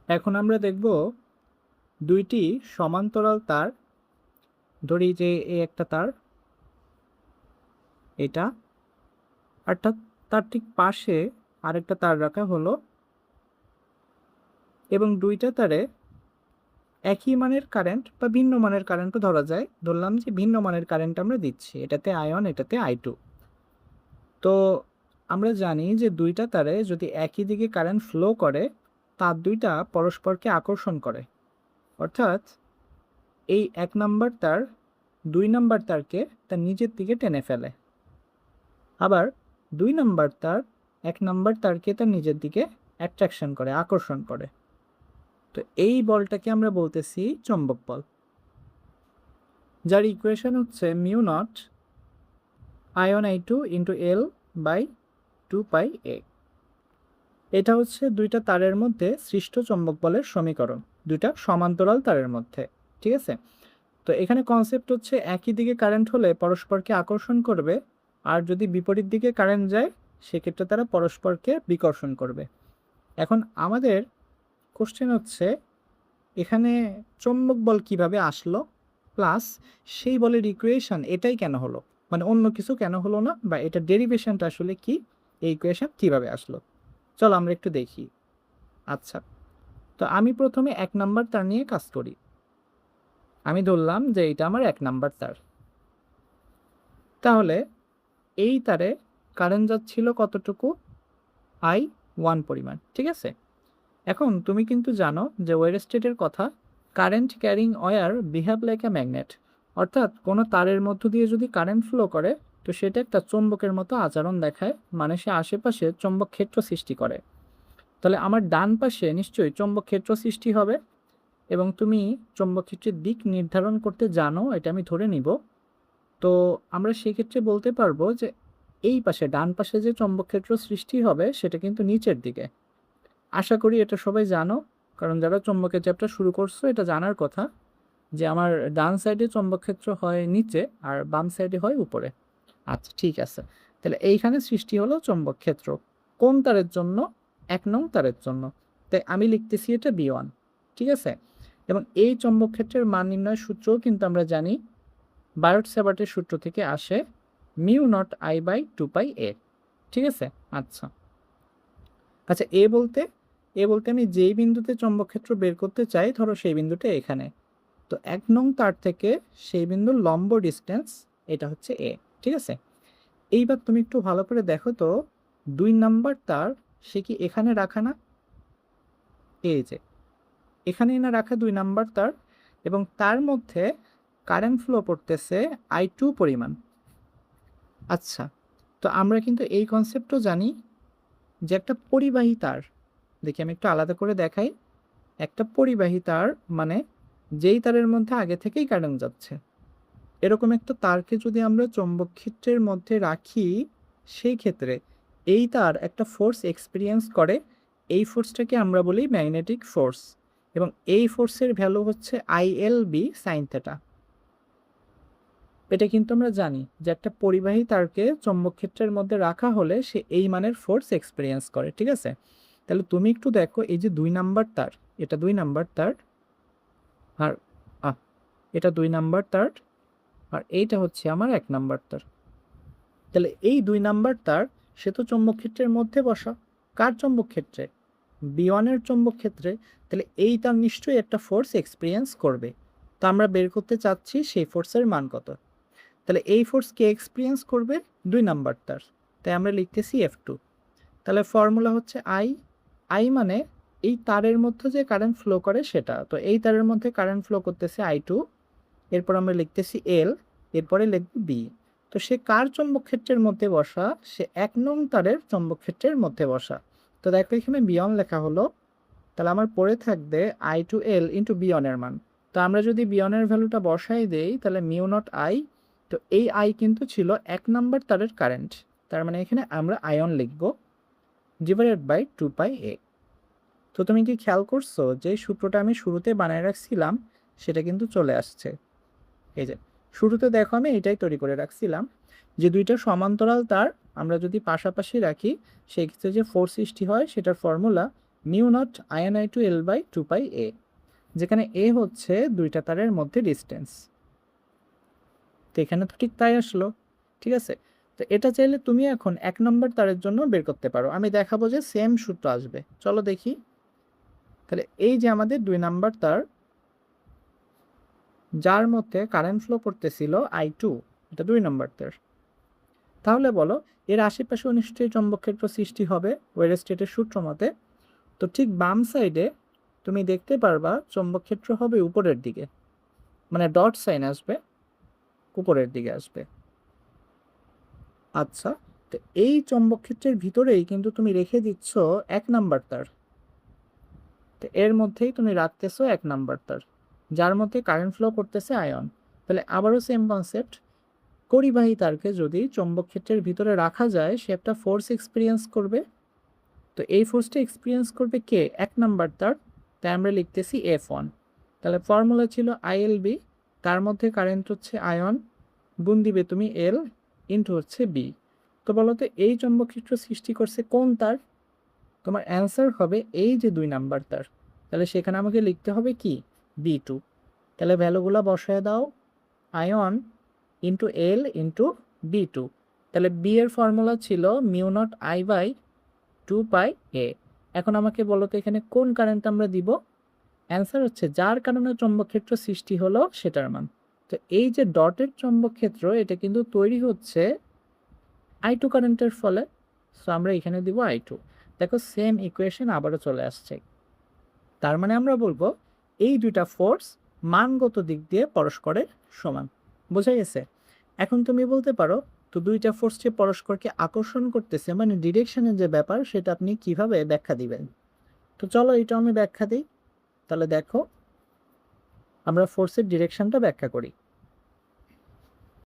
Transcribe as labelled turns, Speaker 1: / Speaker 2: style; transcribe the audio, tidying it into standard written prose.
Speaker 1: এখন আমরা দেখব দুইটি সমান্তরাল তার। ধরি যে এই একটা তার, এটা, অর্থাৎ তার ঠিক পাশে আরেকটা তার রাখা হলো এবং দুইটা তারে একই মানের কারেন্ট বা ভিন্ন মানের কারেন্টও ধরা যায়। ধরলাম যে ভিন্ন মানের কারেন্ট আমরা দিচ্ছি, এটাতে I1 এটাতে I2। তো আমরা জানি যে দুইটা তারে যদি একই দিকে কারেন্ট ফ্লো করে, তার দুইটা পরস্পরকে আকর্ষণ করে। অর্থাৎ এই 1 নাম্বার তার 2 নাম্বার তারকে তার নিজের দিকে টেনে ফেলে, আবার 2 নাম্বার তার 1 নাম্বার তারকে তার নিজের দিকে অ্যাট্রাকশন করে, আকর্ষণ করে। তো এই বলটাকে আমরা বলতেছি চৌম্বক বল, যার ইকুয়েশন হচ্ছে mu naught I1 I2 into L by 2πa। এটা হচ্ছে দুইটা তারের মধ্যে সৃষ্ট চৌম্বক বলের সমীকরণ, দুইটা সমান্তরাল তারের মধ্যে। ঠিক আছে, তো এখানে কনসেপ্ট হচ্ছে একই দিকে কারেন্ট হলে পরস্পরকে আকর্ষণ করবে, আর যদি বিপরীত দিকে কারেন্ট যায় সেক্ষেত্রে তারা পরস্পরকে বিকর্ষণ করবে। এখন আমাদের কোশ্চেন হচ্ছে এখানে চৌম্বক বল কিভাবে আসলো, প্লাস সেই বলের ইকুয়েশন এটাই কেন হলো, মানে অন্য কিছু কেন হলো না, বা এটা ডেরিভেশনটা আসলে কি, এই ইকুয়েশন কিভাবে আসলো। চলো আমরা একটু দেখি। আচ্ছা, তো আমি প্রথমে 1 নাম্বার তার নিয়ে কাজ করি। আমি ধরলাম যে এটা আমার 1 নাম্বার তার। তাহলে এই তারে কারেন্ট যাচ্ছিল কতটুকু, I1 পরিমাণ। ঠিক আছে, এখন তুমি কিন্তু জানো যে ওয়েরস্টেটের কথা, current carrying wire behave like a magnet. অর্থাৎ কোনো তারের মধ্য দিয়ে যদি কারেন্ট ফ্লো করে তো সেটা একটা চৌম্বকের মতো আচরণ দেখায়, মানে সে আশেপাশে চৌম্বক ক্ষেত্র সৃষ্টি করে। তাহলে আমার ডান পাশে নিশ্চয়ই চৌম্বক ক্ষেত্র সৃষ্টি হবে, এবং তুমি চৌম্বক ক্ষেত্রের দিক নির্ধারণ করতে জানো, এটা আমি ধরে নিব। তো আমরা সেক্ষেত্রে বলতে পারবো যে এই পাশে ডান পাশে যে চৌম্বক ক্ষেত্র সৃষ্টি হবে সেটা কিন্তু নিচের দিকে। আশা করি এটা সবাই জানো, কারণ যারা চৌম্বকের চ্যাপ্টার শুরু করছো এটা জানার কথা যে আমার ডান সাইডে চৌম্বক ক্ষেত্র হয় নিচে আর বাম সাইডে হয় উপরে। আচ্ছা ঠিক আছে, তাহলে এইখানে সৃষ্টি হলো চৌম্বক ক্ষেত্র কোন তারের জন্য, 1 নং তারের জন্য। তাই আমি লিখতেছি এটা B1। ঠিক আছে, এবং এই চৌম্বক ক্ষেত্রের মান নির্ণয়ের সূত্রও কিন্তু আমরা জানি, বায়ট-স্যাভার্টের সূত্র থেকে আসে, mu not I by 2πa। ঠিক আছে, আচ্ছা আচ্ছা, এ বলতে আমি যেই বিন্দুতে চৌম্বক ক্ষেত্র বের করতে চাই, ধরো সেই বিন্দুটা এখানে। তো 1 নং তার থেকে সেই বিন্দুর লম্ব ডিস্টেন্স এটা হচ্ছে a। ঠিক আছে, এইবার তুমি একটু ভালো করে দেখো তো, 2 নাম্বার তার সে কি এখানে রাখা না, এই যে এখানেই না রাখা 2 নাম্বার তার, এবং তার মধ্যে কারেন্ট ফ্লো করতেছে I2 পরিমাণ। আচ্ছা, তো আমরা কিন্তু এই কনসেপ্টও জানি যে একটা পরিবাহী তার, দেখি আমি একটু আলাদা করে দেখাই, একটা পরিবাহী তার মানে যেই তারের মধ্যে আগে থেকেই কারেন্ট যাচ্ছে, এরকম একটা তারকে যদি আমরা চৌম্বক ক্ষেত্রের মধ্যে রাখি, সেই ক্ষেত্রে এই তার একটা ফোর্স এক্সপিরিয়েন্স করে, এই ফোর্সটাকে আমরা বলি ম্যাগনেটিক ফোর্স, এবং এই ফোর্সের ভ্যালু হচ্ছে ILB সাইন থেটা। এটা কিন্তু আমরা জানি যে একটা পরিবাহী তারকে চৌম্বক ক্ষেত্রের মধ্যে রাখা হলে সে এই মানের ফোর্স এক্সপিরিয়েন্স করে। ঠিক আছে, তাহলে তুমি একটু দেখো, এই যে 2 নাম্বার তার, এটা 2 নাম্বার তার, আর এটা 2 নাম্বার তার, আর এইটা হচ্ছে আমার 1 নাম্বার তার। তাহলে এই 2 নাম্বার তার সে তো চৌম্বক ক্ষেত্রের মধ্যে বসা, কার চৌম্বক ক্ষেত্রে, B1 এর চৌম্বক ক্ষেত্রে। তাহলে এই তার নিশ্চয়ই একটা ফোর্স এক্সপিরিয়েন্স করবে, তো আমরা বের করতে চাচ্ছি সেই ফোর্সের মান কত। তাহলে এই ফোর্স কে এক্সপিরিয়েন্স করবে, 2 নাম্বার তার, তাই আমরা লিখতেছি F2। তাহলে ফর্মুলা হচ্ছে I মানে এই তারের মধ্যে যে কারেন্ট ফ্লো করে সেটা, তো এই তারের মধ্যে কারেন্ট ফ্লো করতেছে I2, এরপর আমরা লিখতেছি L, এরপরে লিখব B। তো সে কার চৌম্বক ক্ষেত্রের মধ্যে বসা, সে 1 নং তারের চৌম্বক ক্ষেত্রের মধ্যে বসা। তো দেখো এখানে B1 লেখা হলো, তাহলে আমার পরে থাকবে I2L ইন্টু B1 এর মান। তো আমরা যদি B1 এর ভ্যালুটা বসাই দেই তাহলে মিউ নট I, তো এই I কিন্তু ছিল 1 নাম্বার তারের কারেন্ট, তার মানে এখানে আমরা আয়ন লিখব, ডিভাইডেড বাই 2πa। তো তুমি কি খেয়াল করছো যে সূত্রটা আমি শুরুতে বানায় রাখছিলাম সেটা কিন্তু চলে আসছে। এই যে শুরুতে দেখো আমি এটাই তৈরি করে রাখছিলাম যে দুইটা সমান্তরাল তার আমরা যদি পাশাপাশি রাখি সেই ক্ষেত্রে যে ফোর্স সৃষ্টি হয় সেটার ফর্মুলা মিউ নট INI/L/2πa, যেখানে এ হচ্ছে দুইটা তারের মধ্যে ডিস্টেন্স। তো এখানে তো ঠিক তাই আসলো, ঠিক আছে। তো এটা চাইলে তুমি এখন 1 নম্বর তারের জন্য বের করতে পারো। আমি দেখাবো যে সেম সূত্র আসবে, চলো দেখি। তাহলে এই যে আমাদের 2 নাম্বার তার, যার মধ্যে কারেন্ট ফ্লো করতেছিল I2, এটা 2 নম্বর তার। তাহলে বলো এর আশেপাশে নিশ্চয়ই চৌম্বকক্ষেত্র সৃষ্টি হবে ওয়েরস্টেটের সূত্র মতে। তো ঠিক বাম সাইডে তুমি দেখতে পারবা চৌম্বকক্ষেত্র হবে উপরের দিকে, মানে ডট সাইন আসবে, উপরের দিকে আসবে। আচ্ছা, তো এই চৌম্বকক্ষেত্রের ভিতরেই কিন্তু তুমি রেখে দিচ্ছ 1 নাম্বার তার। তো এর মধ্যেই তুমি রাখতেছো 1 নাম্বার তার, যার মধ্যে কারেন্ট ফ্লো করতেছে আয়ন। তাহলে আবারও সেম কনসেপ্ট, পরিবাহী তারকে যদি চৌম্বকক্ষেত্রের ভিতরে রাখা যায় সে একটা ফোর্স এক্সপিরিয়েন্স করবে। তো এই ফোর্সটা এক্সপিরিয়েন্স করবে কে? 1 নাম্বার তার, তাই আমরা লিখতেছি F1। তাহলে ফর্মুলা ছিল ILB, তার মধ্যে কারেন্ট হচ্ছে আয়ন, গুণ দিবে তুমি L ইন্টু হচ্ছে B। তো বলো তো এই চৌম্বকক্ষেত্র সৃষ্টি করছে কোন তার? তোমার অ্যান্সার হবে এই যে 2 নাম্বার তার। তাহলে সেখানে আমাকে লিখতে হবে কি? B2। তাহলে ভ্যালুগুলো বসায় দাও, ion into L into B2। তাহলে B এর ফর্মুলা ছিল মিউ নট I/2πa। এখন আমাকে বলো তো এখানে কোন কারেন্ট আমরা দিব? অ্যান্সার হচ্ছে যার কারণে চৌম্বকক্ষেত্র সৃষ্টি হলো সেটার মান। তো এই যে ডটের চৌম্বকক্ষেত্র এটা কিন্তু তৈরি হচ্ছে I2 কারেন্টের ফলে, সো আমরা এখানে দিব I2। দেখো সেম ইকুয়েশন আবারও চলে আসছে। তার মানে আমরা বলবো এই দুইটা ফোর্স মানগত দিক দিয়ে পরস্পরের সমান। বোঝা গেছে? এখন তুমি বলতে পারো তো দুইটা ফোর্স যে পরস্পরকে আকর্ষণ করতেছে, মানে ডিরেকশনের যে ব্যাপার, সেটা আপনি কিভাবে ব্যাখ্যা দিবেন? তো চলো এটা আমি ব্যাখ্যা দিই। তাহলে দেখো আমরা ফোর্সের ডিরেকশনটা ব্যাখ্যা করি।